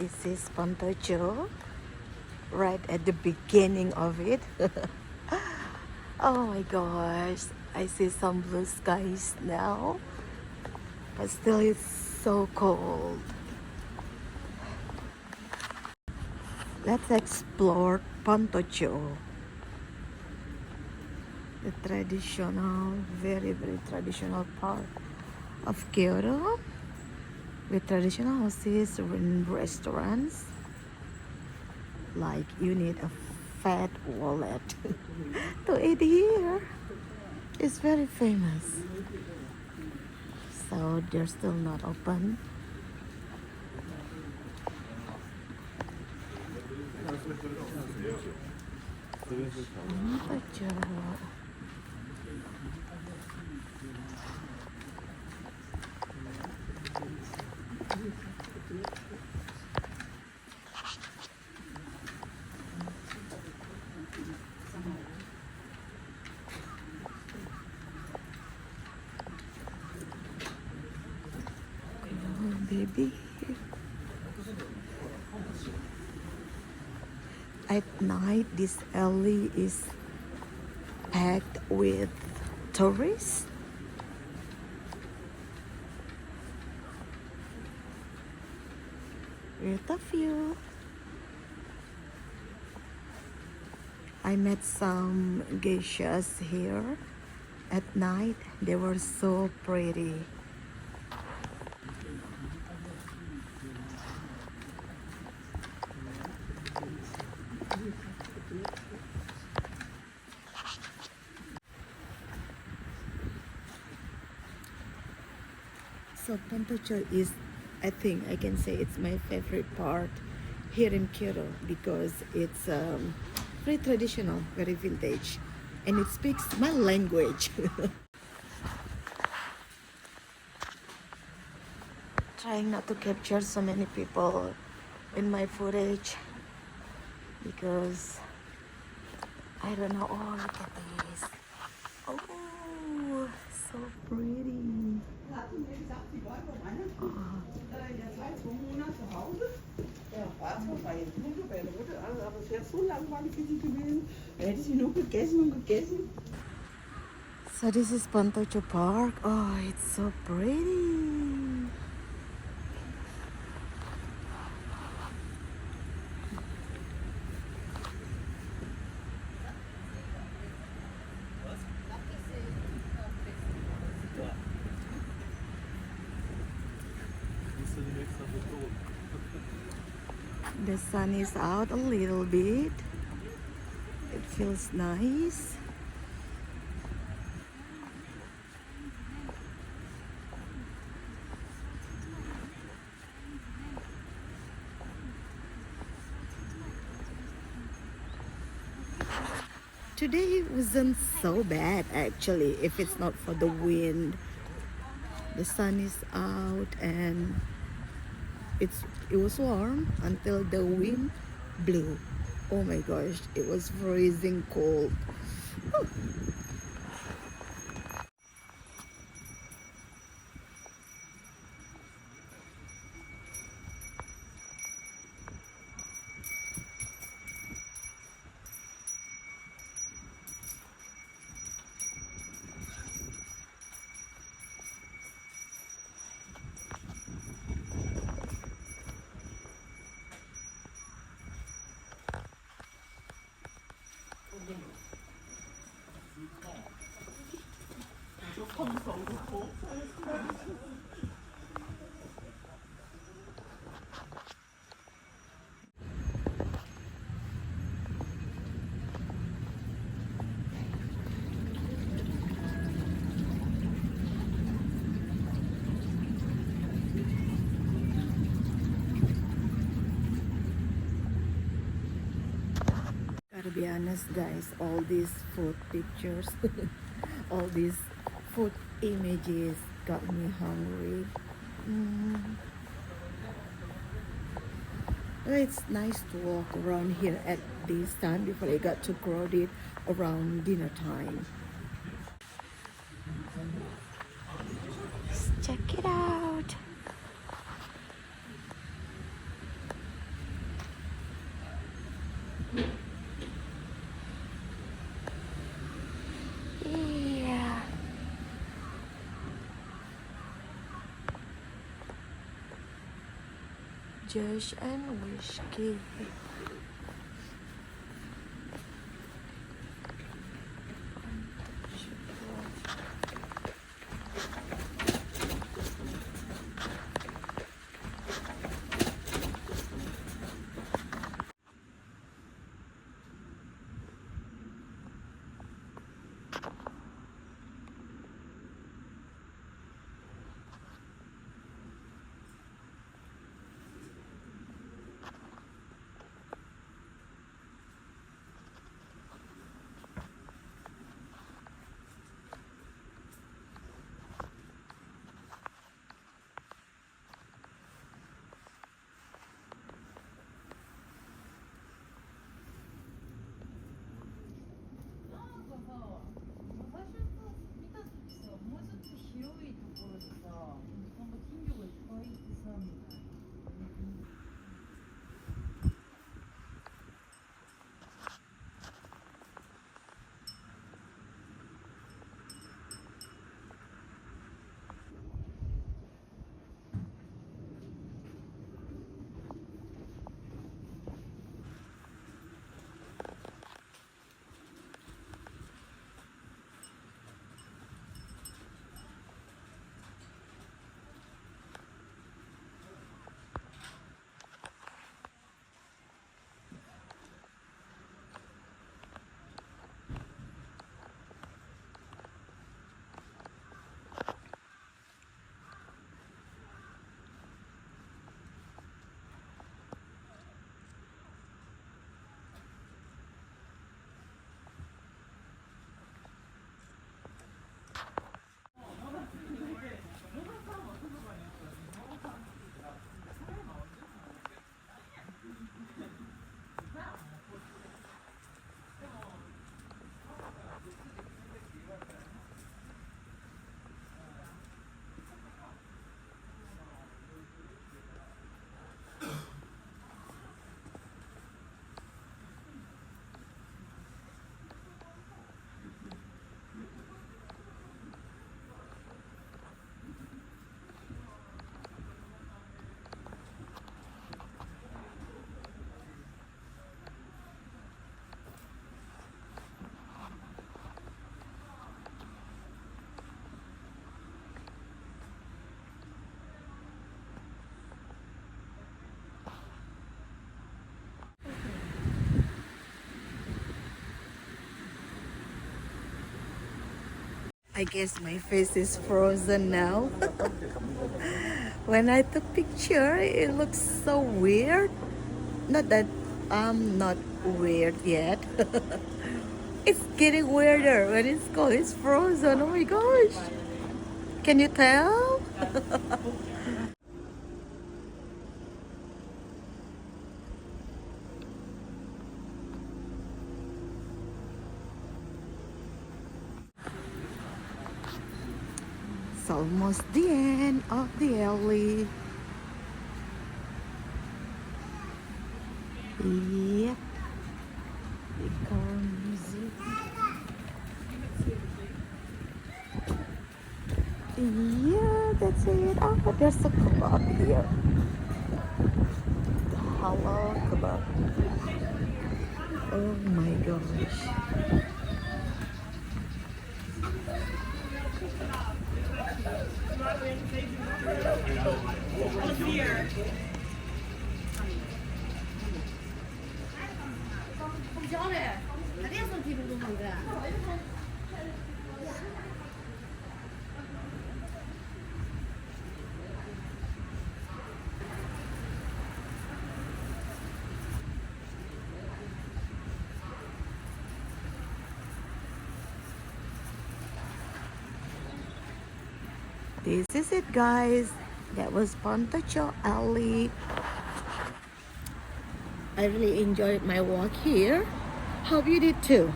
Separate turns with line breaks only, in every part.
This is Pontocho, right at the beginning of it. Oh my gosh, I see some blue skies now, but still it's so cold. Let's explore Pontocho, the traditional, very traditional part of Kyoto, with traditional houses and restaurants. Like you need a fat wallet to eat here. It's very famous. So they're still not open. Oh, baby. At night, this alley is packed with tourists. With a few. I met some geishas here at night. They were so pretty. So Pontocho is, I think I can say it's my favorite part here in Kyoto because it's very traditional, very vintage, and it speaks my language. Trying not to capture so many people in my footage because I don't know. Oh, look at this. Oh, so pretty.
Jetzt war 2 Monate zu Hause. Der Vater war jetzt Mutter bei der Mutter, aber es wäre so langweilig für sie gewesen. Da hätte sie nur gegessen und gegessen.
So this is Pontocho Park. Oh, it's so pretty. The sun is out a little bit. It feels nice. Today wasn't so bad actually, if it's not for the wind. The sun is out and it was warm until the wind blew. Oh my gosh, it was freezing cold. Whew. To be honest guys, all these food pictures all these food images got me hungry. Well, it's nice to walk around here at this time before it got too crowded around dinner time. Let's check it out. Josh and Whiskey. I guess my face is frozen now. When I took picture, it looks so weird. Not that I'm not weird yet. It's getting weirder when it's cold. It's frozen. Oh my gosh. Can you tell? It's almost the end of the alley. Yep. The car music. Yeah, that's it. Oh, there's a kebab here. The halal kebab. Oh my gosh. This is it, guys. That was Pontocho Alley. I really enjoyed my walk here. Hope you did too.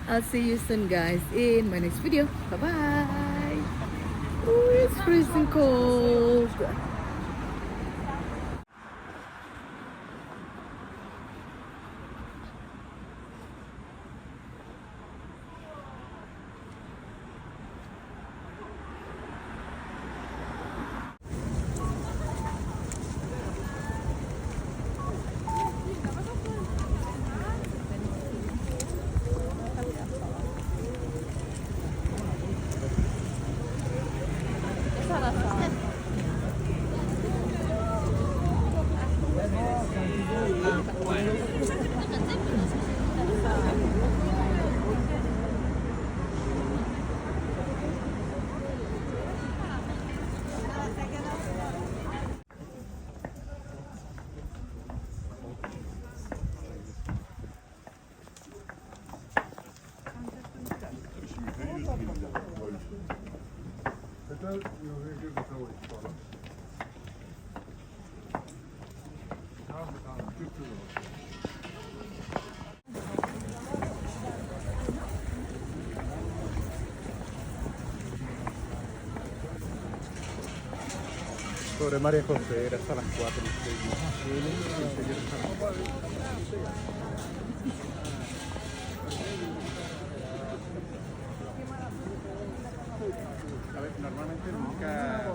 I'll see you soon, guys, in my next video. Bye bye. Oh, it's freezing cold.
Sobre María José era hasta las 4 y a ver, normalmente nunca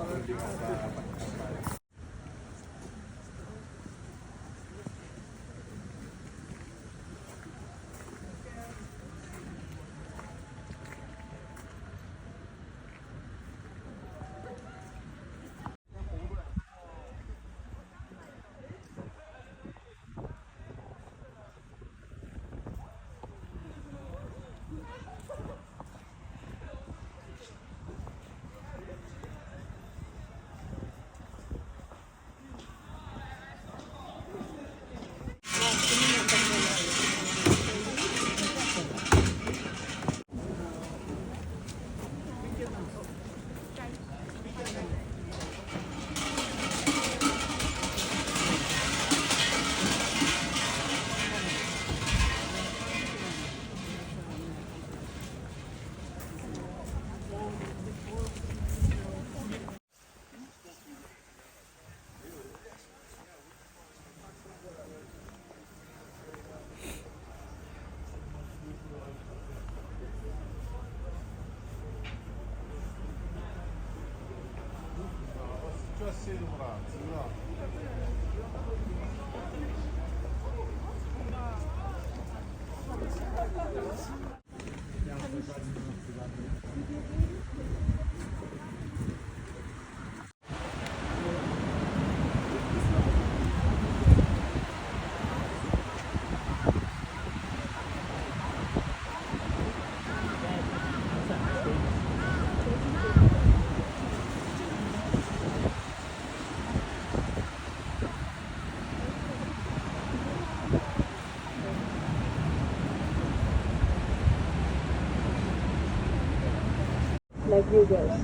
like you girls,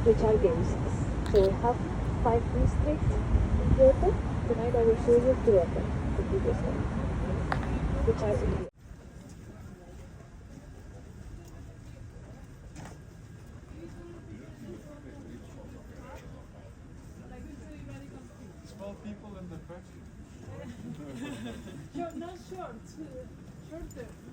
which are games. So we have 5 districts in Kyoto. Tonight I will show you 2 of them, the biggest one, which are in here.
Small people in the factory.
Not short, shorter.